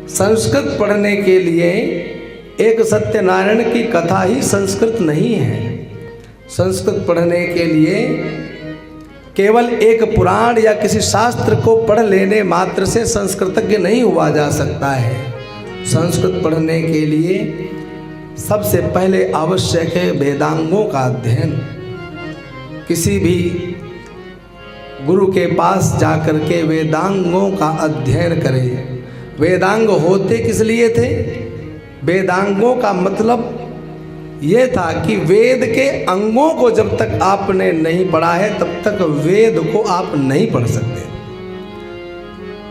संस्कृत पढ़ने के लिए एक सत्यनारायण की कथा ही संस्कृत नहीं है। संस्कृत पढ़ने के लिए केवल एक पुराण या किसी शास्त्र को पढ़ लेने मात्र से संस्कृतज्ञ नहीं हुआ जा सकता है। संस्कृत पढ़ने के लिए सबसे पहले आवश्यक है वेदांगों का अध्ययन। किसी भी गुरु के पास जाकर के वेदांगों का अध्ययन करें। वेदांग होते किस लिए थे? वेदांगों का मतलब ये था कि वेद के अंगों को जब तक आपने नहीं पढ़ा है तब तक वेद को आप नहीं पढ़ सकते।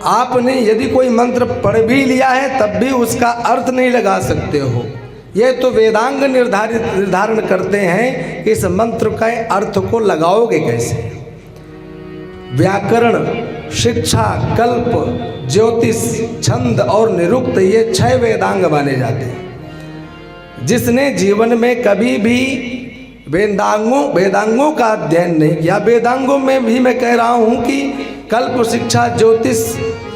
आपने यदि कोई मंत्र पढ़ भी लिया है तब भी उसका अर्थ नहीं लगा सकते हो। ये तो वेदांग निर्धारण करते हैं कि इस मंत्र का अर्थ को लगाओगे कैसे। व्याकरण, शिक्षा, कल्प, ज्योतिष, छंद और निरुक्त, ये 6 वेदांग माने जाते हैं। जिसने जीवन में कभी भी वेदांगों का अध्ययन नहीं किया, वेदांगों में भी मैं कह रहा हूँ कि कल्प, शिक्षा, ज्योतिष,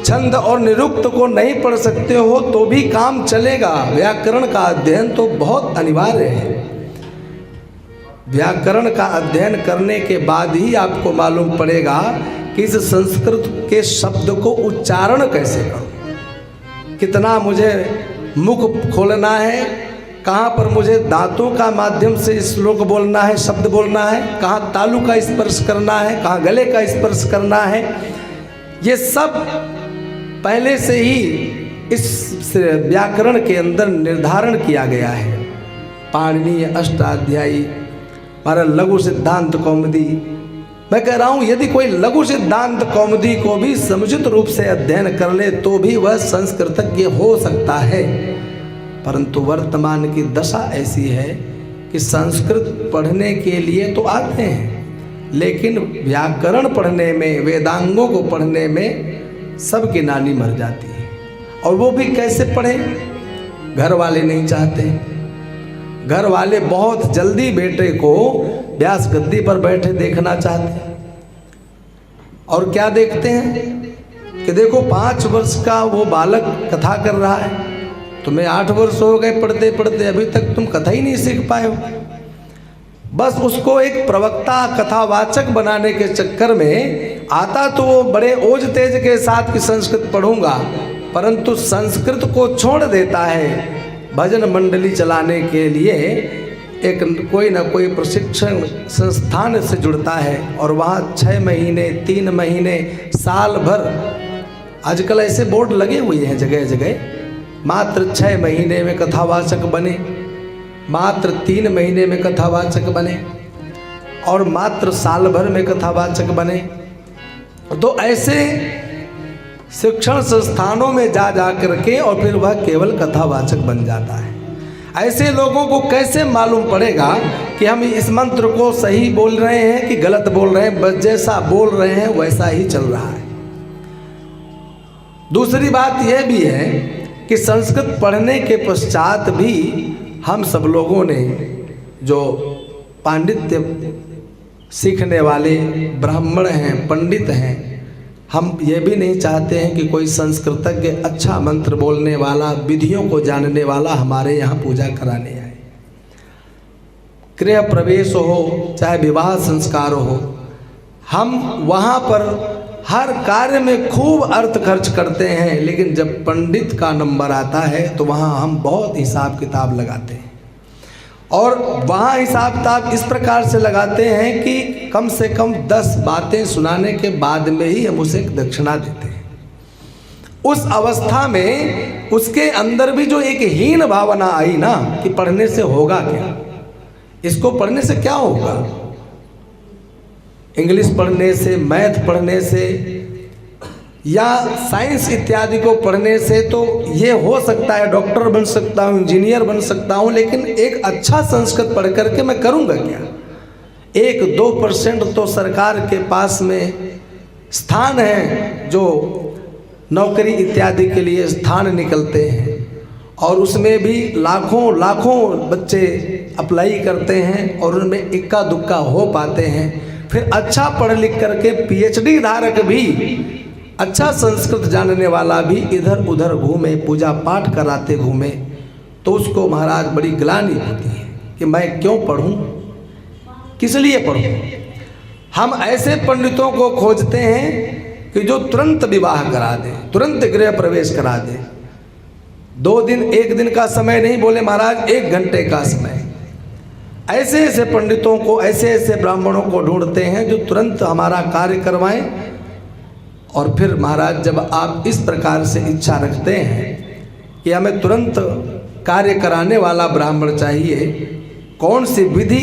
छंद और निरुक्त को नहीं पढ़ सकते हो तो भी काम चलेगा। व्याकरण का अध्ययन तो बहुत अनिवार्य है। व्याकरण का अध्ययन करने के बाद ही आपको मालूम पड़ेगा कि इस संस्कृत के शब्द को उच्चारण कैसे करूं, कितना मुझे मुख खोलना है, कहाँ पर मुझे दांतों का माध्यम से श्लोक बोलना है, शब्द बोलना है, कहाँ तालु का स्पर्श करना है, कहाँ गले का स्पर्श करना है। ये सब पहले से ही इस व्याकरण के अंदर निर्धारण किया गया है। पाणिनीय अष्टाध्यायी, हमारा लघु सिद्धांत कौमुदी, मैं कह रहा हूँ यदि कोई लघु सिद्धांत कौमुदी को भी समुचित रूप से अध्ययन कर ले तो भी वह संस्कृतज्ञ हो सकता है। परंतु वर्तमान की दशा ऐसी है कि संस्कृत पढ़ने के लिए तो आते हैं, लेकिन व्याकरण पढ़ने में, वेदांगों को पढ़ने में सबकी नानी मर जाती है। और वो भी कैसे पढ़े? घर वाले नहीं चाहते। घर वाले बहुत जल्दी बेटे को व्यास गद्दी पर बैठे देखना चाहते हैं। और क्या देखते हैं कि देखो 5 वर्ष का वो बालक कथा कर रहा है, तुम्हें 8 वर्ष हो गए पढ़ते पढ़ते, अभी तक तुम कथा ही नहीं सीख पाए हो। बस उसको एक प्रवक्ता, कथावाचक बनाने के चक्कर में आता तो वो बड़े ओज तेज के साथ की संस्कृत पढ़ूंगा, परंतु संस्कृत को छोड़ देता है। भजन मंडली चलाने के लिए एक कोई ना कोई प्रशिक्षण संस्थान से जुड़ता है और वहाँ 6 महीने, 3 महीने, साल भर, आजकल ऐसे बोर्ड लगे हुए हैं जगह जगह, मात्र 6 महीने में कथावाचक बने, मात्र 3 महीने में कथावाचक बने और मात्र साल भर में कथावाचक बने। तो ऐसे शिक्षण संस्थानों में जा करके और फिर वह केवल कथावाचक बन जाता है। ऐसे लोगों को कैसे मालूम पड़ेगा कि हम इस मंत्र को सही बोल रहे हैं कि गलत बोल रहे हैं? बस जैसा बोल रहे हैं वैसा ही चल रहा है। दूसरी बात यह भी है कि संस्कृत पढ़ने के पश्चात भी हम सब लोगों ने, जो पांडित्य सीखने वाले ब्राह्मण हैं, पंडित हैं, हम ये भी नहीं चाहते हैं कि कोई संस्कृतज्ञ, अच्छा मंत्र बोलने वाला, विधियों को जानने वाला हमारे यहाँ पूजा कराने आए। गृह प्रवेश हो चाहे विवाह संस्कार हो, हम वहाँ पर हर कार्य में खूब अर्थ खर्च करते हैं, लेकिन जब पंडित का नंबर आता है तो वहाँ हम बहुत हिसाब किताब लगाते हैं। और वहाँ हिसाब किताब इस प्रकार से लगाते हैं कि कम से कम 10 बातें सुनाने के बाद में ही हम उसे दक्षिणा देते हैं। उस अवस्था में उसके अंदर भी जो एक हीन भावना आई ना कि पढ़ने से होगा क्या, इसको पढ़ने से क्या होगा, इंग्लिश पढ़ने से, मैथ पढ़ने से या साइंस इत्यादि को पढ़ने से तो ये हो सकता है डॉक्टर बन सकता हूँ, इंजीनियर बन सकता हूँ, लेकिन एक अच्छा संस्कृत पढ़ करके मैं करूँगा क्या? 1-2% तो सरकार के पास में स्थान है जो नौकरी इत्यादि के लिए स्थान निकलते हैं और उसमें भी लाखों बच्चे अप्लाई करते हैं और उनमें इक्का दुक्का हो पाते हैं। फिर अच्छा पढ़ लिख करके PhD धारक भी अच्छा संस्कृत जानने वाला भी इधर उधर घूमे, पूजा पाठ कराते घूमे, तो उसको महाराज बड़ी ग्लानि होती है कि मैं क्यों पढ़ूं, किस लिए पढ़ूं। हम ऐसे पंडितों को खोजते हैं कि जो तुरंत विवाह करा दे, तुरंत गृह प्रवेश करा दे। 2 दिन 1 दिन का समय नहीं, बोले महाराज 1 घंटे का समय। ऐसे ऐसे पंडितों को, ऐसे ऐसे ब्राह्मणों को ढूंढते हैं जो तुरंत हमारा कार्य करवाएं। और फिर महाराज जब आप इस प्रकार से इच्छा रखते हैं कि हमें तुरंत कार्य कराने वाला ब्राह्मण चाहिए, कौन सी विधि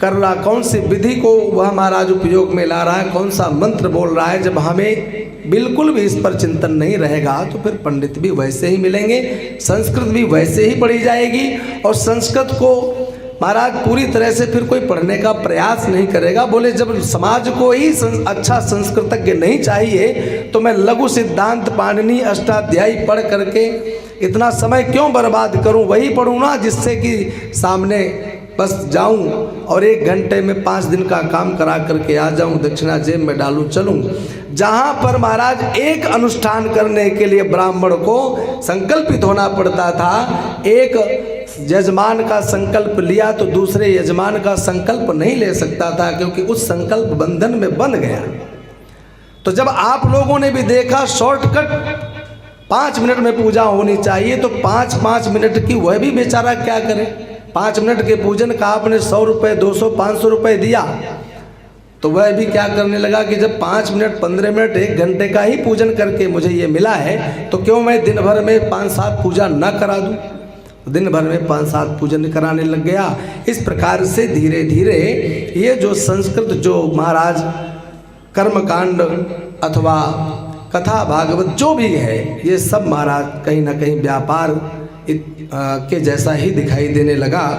कर रहा, कौन सी विधि को वह महाराज उपयोग में ला रहा है, कौन सा मंत्र बोल रहा है, जब हमें बिल्कुल भी इस पर चिंतन नहीं रहेगा तो फिर पंडित भी वैसे ही मिलेंगे, संस्कृत भी वैसे ही पढ़ी जाएगी। और संस्कृत को महाराज पूरी तरह से फिर कोई पढ़ने का प्रयास नहीं करेगा। बोले जब समाज को ही अच्छा संस्कृतज्ञ नहीं चाहिए तो मैं लघु सिद्धांत पाणिनि अष्टाध्यायी पढ़ करके इतना समय क्यों बर्बाद करूं, वही पढ़ूं ना जिससे कि सामने बस जाऊं और 1 घंटे में 5 दिन का काम करा करके आ जाऊं, दक्षिणा जेब में डालूं, चलूं। जहां पर महाराज एक अनुष्ठान करने के लिए ब्राह्मण को संकल्पित होना पड़ता था, एक यजमान का संकल्प लिया तो दूसरे यजमान का संकल्प नहीं ले सकता था, क्योंकि उस संकल्प बंधन में बंध गया। तो जब आप लोगों ने भी देखा शॉर्टकट 5 मिनट में पूजा होनी चाहिए, तो 5-5 मिनट की वह भी बेचारा क्या करे। 5 मिनट के पूजन का आपने 100 रुपये, 200, 500 रुपये दिया, तो वह भी क्या करने लगा कि जब 5 मिनट, 15 मिनट, 1 घंटे का ही पूजन करके मुझे ये मिला है, तो क्यों मैं दिन भर में 5-7 पूजा न करा दूं। दिन भर में 5-7 पूजन कराने लग गया। इस प्रकार से धीरे धीरे ये जो संस्कृत, जो महाराज कर्मकांड अथवा कथा भागवत जो भी है, ये सब महाराज कहीं ना कहीं व्यापार के जैसा ही दिखाई देने लगा।